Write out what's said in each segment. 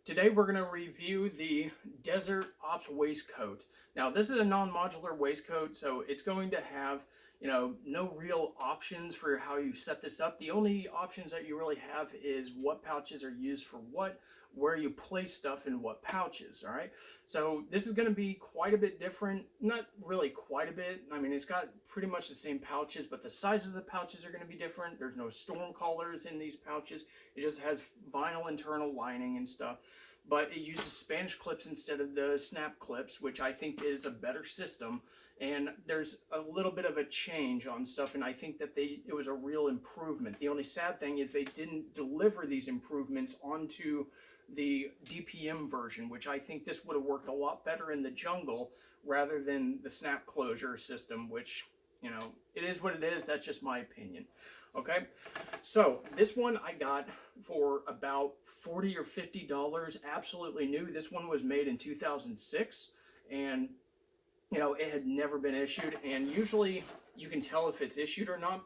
Today we're going to review the Desert Ops waistcoat. Now this is a non-modular waistcoat, so it's going to have, no real options for how you set this up. The only options that you really have is what pouches are used for what, where you place stuff in what pouches, all right? So this is going to be quite a bit different. Not really quite a bit. I mean, it's got pretty much the same pouches, but the size of the pouches are going to be different. There's no storm collars in these pouches. It just has vinyl internal lining and stuff. But it uses Spanish clips instead of the snap clips, which I think is a better system. And there's a little bit of a change on stuff, and I think that it was a real improvement. The only sad thing is they didn't deliver these improvements onto the DPM version, which I think this would have worked a lot better in the jungle rather than the snap closure system, which, it is what it is. That's just my opinion. Okay, so this one I got for about $40 or $50, absolutely new. This one was made in 2006, and it had never been issued. And usually you can tell if it's issued or not.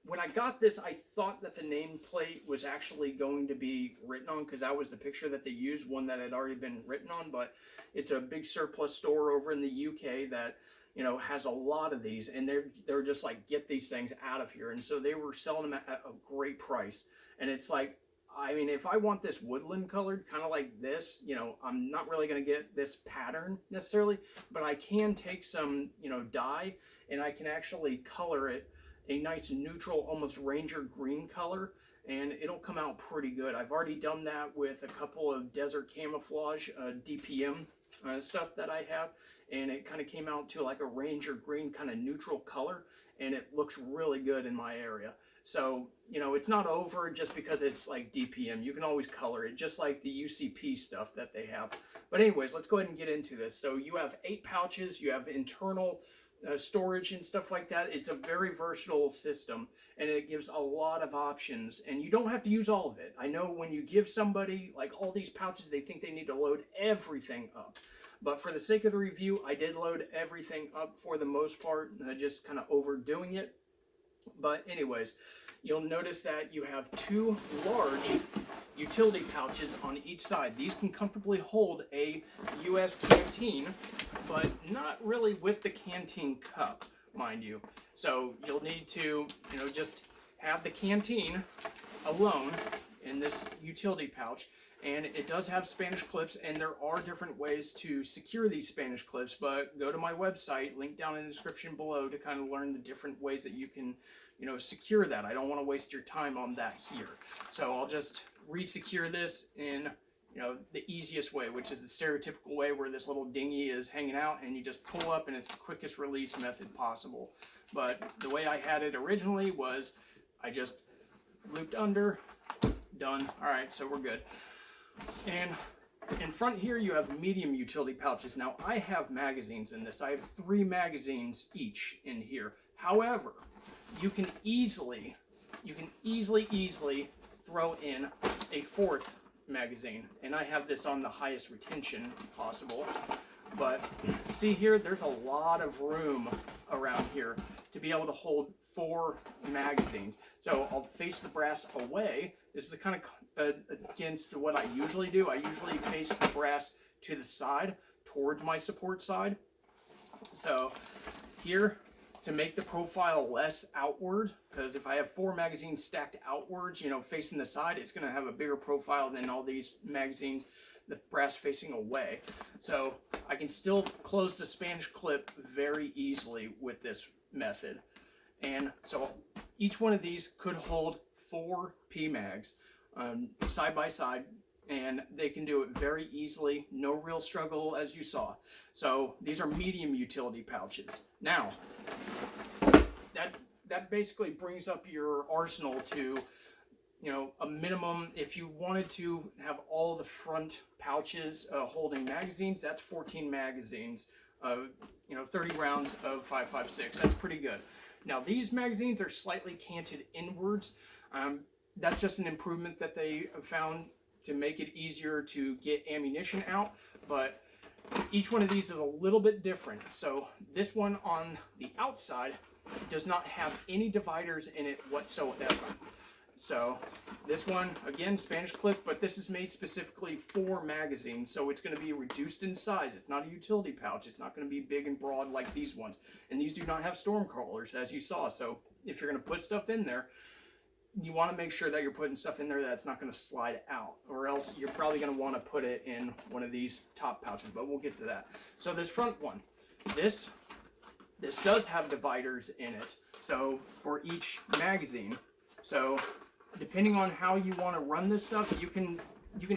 When I got this, I thought that the nameplate was actually going to be written on, because that was the picture that they used, one that had already been written on. But it's a big surplus store over in the UK that has a lot of these, and they're just like, get these things out of here. And so they were selling them at a great price. And it's like, I mean, if I want this woodland colored, kind of like this, I'm not really going to get this pattern necessarily, but I can take some, dye, and I can actually color it a nice neutral, almost ranger green color, and it'll come out pretty good. I've already done that with a couple of desert camouflage DPM stuff that I have, and it kind of came out to like a ranger green kind of neutral color, and it looks really good in my area. So, it's not over just because it's like DPM. You can always color it, just like the UCP stuff that they have. But anyways, let's go ahead and get into this. So you have 8 pouches, you have internal storage and stuff like that. It's a very versatile system, and it gives a lot of options, and you don't have to use all of it. I know when you give somebody like all these pouches, they think they need to load everything up. But for the sake of the review, I did load everything up for the most part, just kind of overdoing it. But anyways, you'll notice that you have 2 large utility pouches on each side. These can comfortably hold a US canteen, but not really with the canteen cup, mind you. So you'll need to, just have the canteen alone in this utility pouch. And it does have Spanish clips, and there are different ways to secure these Spanish clips, but go to my website, link down in the description below, to kind of learn the different ways that you can, secure that. I don't want to waste your time on that here. So I'll just re-secure this in, the easiest way, which is the stereotypical way where this little dinghy is hanging out and you just pull up, and it's the quickest release method possible. But the way I had it originally was I just looped under, done. All right, so we're good. And in front here you have medium utility pouches. Now I have magazines in this. I have 3 magazines each in here. However, you can easily throw in a 4th magazine, and I have this on the highest retention possible. But see here, there's a lot of room around here to be able to hold 4 magazines. So I'll face the brass away. This is kind of against what I usually do. I usually face the brass to the side, towards my support side. So here, to make the profile less outward, because if I have 4 magazines stacked outwards, facing the side, it's going to have a bigger profile than all these magazines, the brass facing away. So I can still close the Spanish clip very easily with this method. And so each one of these could hold 4 PMags side by side, and they can do it very easily, no real struggle, as you saw. So these are medium utility pouches. Now, that basically brings up your arsenal to, a minimum. If you wanted to have all the front pouches holding magazines, that's 14 magazines, 30 rounds of 5.56. That's pretty good. Now these magazines are slightly canted inwards. That's just an improvement that they found to make it easier to get ammunition out, but each one of these is a little bit different. So this one on the outside does not have any dividers in it whatsoever. So this one, again, Spanish clip, but this is made specifically for magazines, so it's going to be reduced in size. It's not a utility pouch. It's not going to be big and broad like these ones. And these do not have storm crawlers, as you saw. So if you're going to put stuff in there, you want to make sure that you're putting stuff in there that's not going to slide out, or else you're probably going to want to put it in one of these top pouches, but we'll get to that. So this front one, this does have dividers in it, so for each magazine. So depending on how you want to run this stuff, you can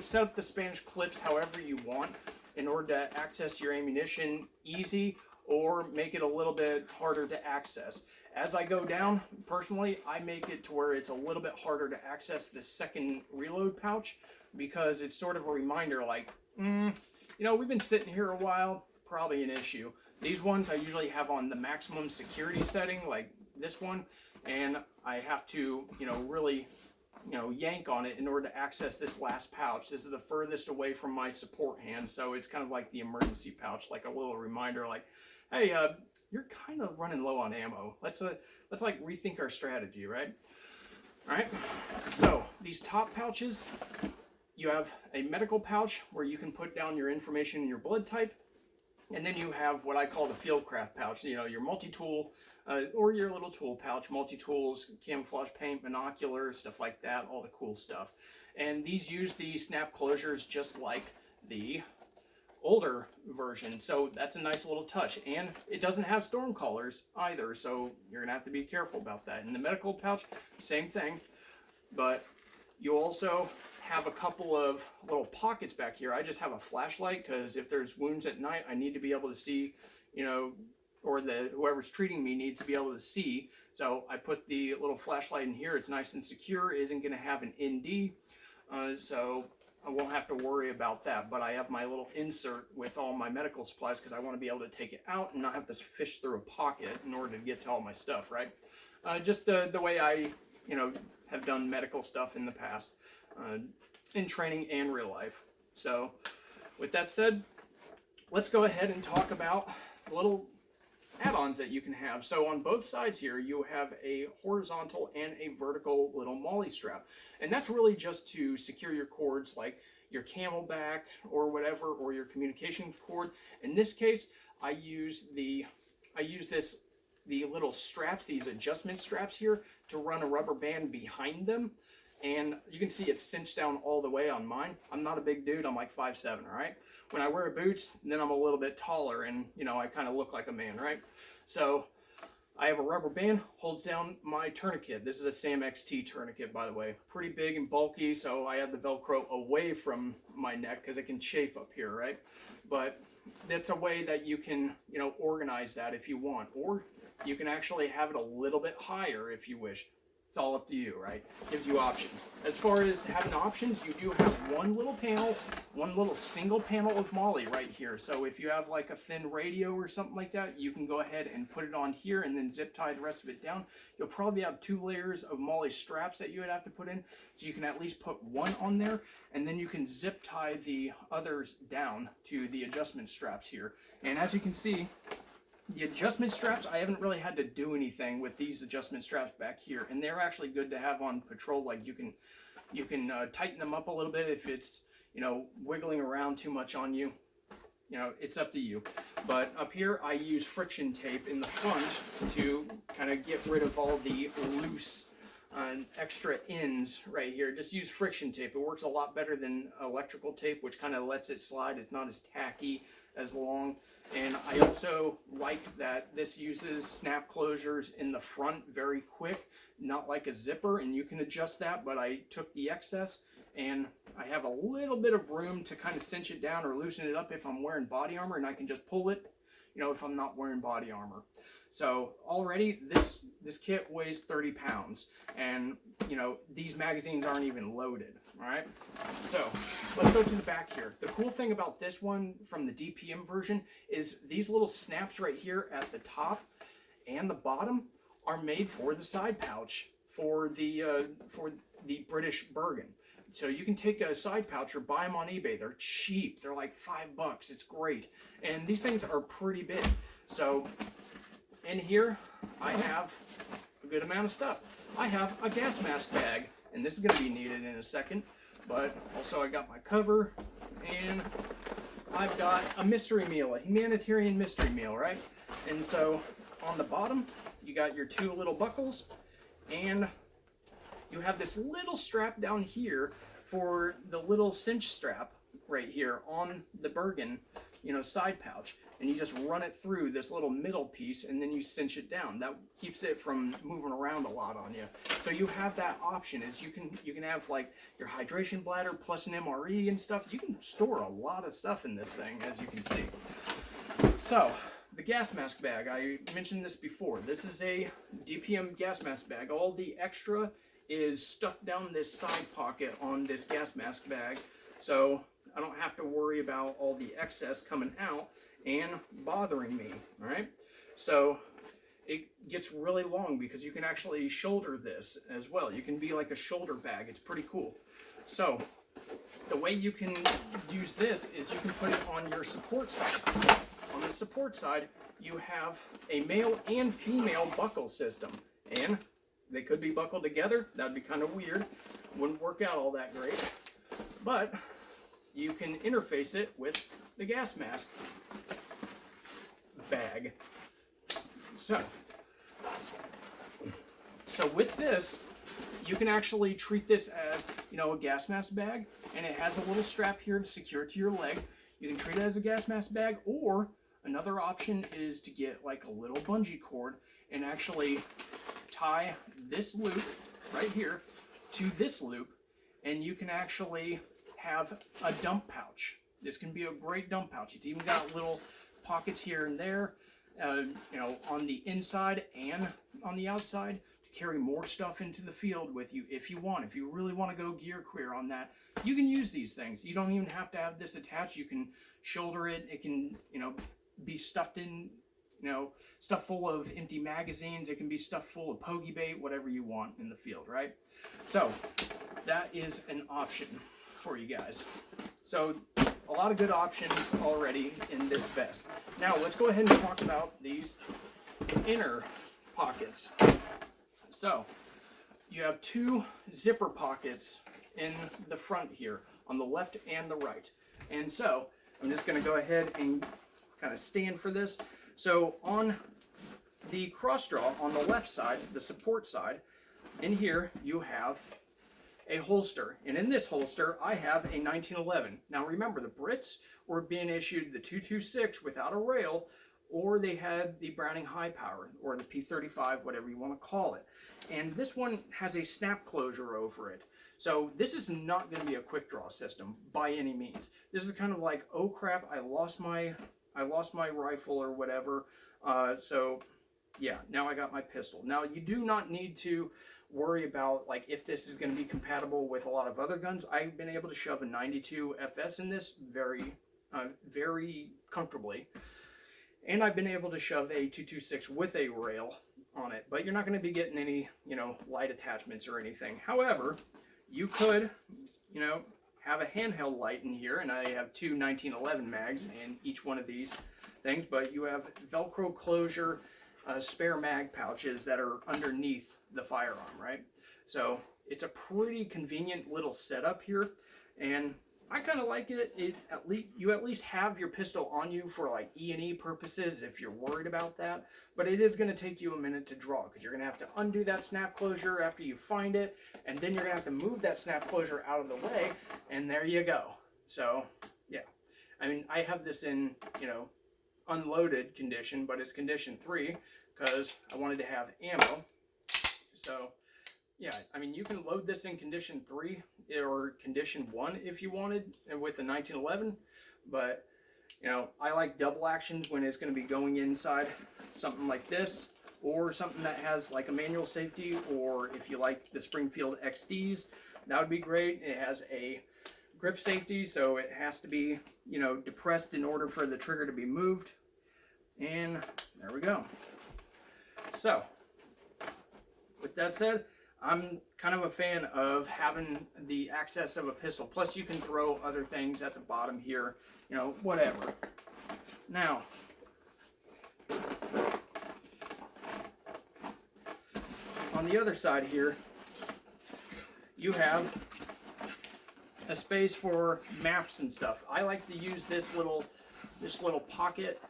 set up the Spanish clips however you want in order to access your ammunition easy, or make it a little bit harder to access. As I go down, personally, I make it to where it's a little bit harder to access the second reload pouch, because it's sort of a reminder like, you know, we've been sitting here a while, probably an issue. These ones I usually have on the maximum security setting, like this one, and I have to, you know, really, you know, yank on it in order to access this last pouch. This is the furthest away from my support hand, so it's kind of like the emergency pouch, like a little reminder, like, hey, you're kind of running low on ammo. Let's like rethink our strategy, right? All right. So these top pouches, you have a medical pouch where you can put down your information and your blood type, and then you have what I call the fieldcraft pouch. You know, your multi-tool or your little tool pouch, multi-tools, camouflage paint, binoculars, stuff like that, all the cool stuff. And these use the snap closures just like the older version, so that's a nice little touch. And it doesn't have storm collars either, so you're gonna have to be careful about that. In the medical pouch, same thing, but you also have a couple of little pockets back here. I just have a flashlight because if there's wounds at night, I need to be able to see, you know, or whoever's treating me needs to be able to see. So I put the little flashlight in here. It's nice and secure. It isn't going to have an ND, so I won't have to worry about that. But I have my little insert with all my medical supplies because I want to be able to take it out and not have to fish through a pocket in order to get to all my stuff, right? Just the way I, you know, have done medical stuff in the past, in training and real life. So with that said, let's go ahead and talk about the little add-ons that you can have. So on both sides here, you have a horizontal and a vertical little molly strap. And that's really just to secure your cords, like your camelback or whatever, or your communication cord. In this case, I use the little straps, these adjustment straps here, to run a rubber band behind them. And you can see it's cinched down all the way on mine. I'm not a big dude, I'm like 5'7", all right? When I wear boots, then I'm a little bit taller and, you know, I kind of look like a man, right? So I have a rubber band, holds down my tourniquet. This is a Sam XT tourniquet, by the way. Pretty big and bulky, so I have the Velcro away from my neck because it can chafe up here, right? But that's a way that you can, you know, organize that if you want. Or you can actually have it a little bit higher if you wish. It's all up to you, right? Gives you options. As far as having options, you do have one little panel, one little single panel of molly right here. So if you have like a thin radio or something like that, you can go ahead and put it on here and then zip tie the rest of it down. You'll probably have 2 layers of molly straps that you would have to put in, so you can at least put one on there, and then you can zip tie the others down to the adjustment straps here. And as you can see, the adjustment straps, I haven't really had to do anything with these adjustment straps back here, and they're actually good to have on patrol. Like you can tighten them up a little bit if it's, you know, wiggling around too much on you. You know, it's up to you. But up here, I use friction tape in the front to kind of get rid of all the loose extra ends right here. Just use friction tape. It works a lot better than electrical tape, which kind of lets it slide. It's not as tacky, as long. And I also like that this uses snap closures in the front very quick, not like a zipper, and you can adjust that, but I took the excess and I have a little bit of room to kind of cinch it down or loosen it up if I'm wearing body armor, and I can just pull it, you know, if I'm not wearing body armor. So already this kit weighs 30 pounds, and you know, these magazines aren't even loaded. All right, so let's go to the back here. The cool thing about this one from the DPM version is these little snaps right here at the top and the bottom are made for the side pouch for the British Bergen. So you can take a side pouch or buy them on eBay. They're cheap. They're like $5. It's great. And these things are pretty big. So in here, I have a good amount of stuff. I have a gas mask bag. and this is going to be needed in a second. But also I got my cover, and I've got a mystery meal, a humanitarian mystery meal, right? And so on the bottom, you got your two little buckles, and you have this little strap down here for the little cinch strap right here on the Bergen, you know, side pouch. And you just run it through this little middle piece, and then you cinch it down. That keeps it from moving around a lot on you. So you have that option, is you can have like your hydration bladder plus an MRE and stuff. You can store a lot of stuff in this thing, as you can see. So the gas mask bag, I mentioned this before. This is a DPM gas mask bag. All the extra is stuffed down this side pocket on this gas mask bag, so I don't have to worry about all the excess coming out and bothering me. All right, so it gets really long because you can actually shoulder this as well. You can be like a shoulder bag. It's pretty cool. So the way you can use this is you can put it on your support side. On the support side, you have a male and female buckle system, and they could be buckled together. That'd be kind of weird. Wouldn't work out all that great. But you can interface it with the gas mask bag. So with this, you can actually treat this as, you know, a gas mask bag, and it has a little strap here to secure to your leg. You can treat it as a gas mask bag, or another option is to get like a little bungee cord and actually tie this loop right here to this loop, and you can actually have a dump pouch. This can be a great dump pouch. It's even got little pockets here and there, you know, on the inside and on the outside, to carry more stuff into the field with you if you want. If you really want to go gear queer on that, you can use these things. You don't even have to have this attached. You can shoulder it. It can, you know, be stuffed in, you know, stuff full of empty magazines. It can be stuffed full of pokey bait, whatever you want in the field, right? So that is an option for you guys. So a lot of good options already in this vest. Now let's go ahead and talk about these inner pockets. So you have two zipper pockets in the front here, on the left and the right. And so I'm just going to go ahead and kind of stand for this. So on the cross draw on the left side, the support side, in here you have a holster, and in this holster I have a 1911. Now remember, the Brits were being issued the 226 without a rail, or they had the Browning High Power, or the P35, whatever you want to call it. And this one has a snap closure over it. So this is not going to be a quick draw system by any means. This is kind of like, oh crap, I lost my rifle or whatever. So yeah, now I got my pistol. Now you do not need to worry about like if this is going to be compatible with a lot of other guns. I've been able to shove a 92 FS in this very comfortably, and I've been able to shove a 226 with a rail on it, but you're not going to be getting any, you know, light attachments or anything. However, you could, you know, have a handheld light in here, and I have two 1911 mags in each one of these things, but you have Velcro closure spare mag pouches that are underneath the firearm, right? So it's a pretty convenient little setup here, and I kind of like it. You at least have your pistol on you for like E&E purposes if you're worried about that, but it is going to take you a minute to draw because you're going to have to undo that snap closure after you find it, and then you're going to have to move that snap closure out of the way, and there you go. So yeah, I mean, I have this in, you know, unloaded condition, but it's condition 3 because I wanted to have ammo. So yeah, I mean, you can load this in condition 3 or condition 1 if you wanted with the 1911, but you know, I like double actions when it's going to be going inside something like this, or something that has like a manual safety, or if you like the Springfield XDs, that would be great. It has a grip safety, so it has to be, you know, depressed in order for the trigger to be moved. And there we go. So with that said, I'm kind of a fan of having the access of a pistol. Plus you can throw other things at the bottom here, you know, whatever. Now, on the other side here, you have a space for maps and stuff. I like to use this little pocket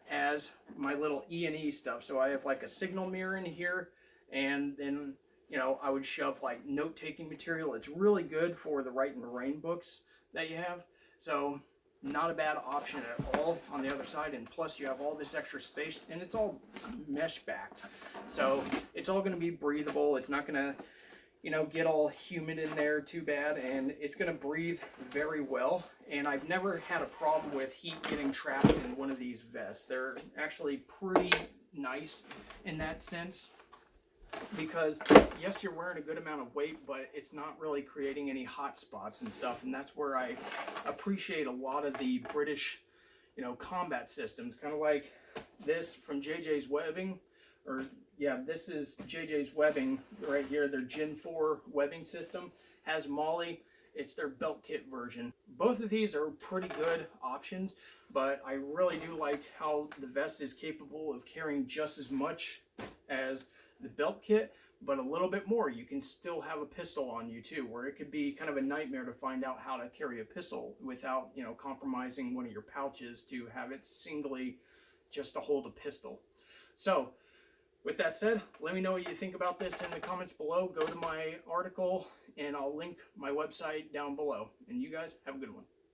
as my little E&E stuff. So I have like a signal mirror in here, and then, you know, I would shove like note-taking material. It's really good for the Write in the Rain books that you have. So not a bad option at all on the other side. And plus you have all this extra space, and it's all mesh backed. So it's all going to be breathable. It's not going to, you know, get all humid in there too bad, and it's going to breathe very well. And I've never had a problem with heat getting trapped in one of these vests. They're actually pretty nice in that sense, because yes, you're wearing a good amount of weight, but it's not really creating any hot spots and stuff. And that's where I appreciate a lot of the British, you know, combat systems, kind of like this from JJ's Webbing, or yeah, this is JJ's Webbing right here. Their Gen 4 webbing system has Molly. It's their belt kit version. Both of these are pretty good options, but I really do like how the vest is capable of carrying just as much as the belt kit, but a little bit more. You can still have a pistol on you too, where it could be kind of a nightmare to find out how to carry a pistol without, you know, compromising one of your pouches to have it singly just to hold a pistol. So with that said, let me know what you think about this in the comments below. Go to my article, and I'll link my website down below. And you guys have a good one.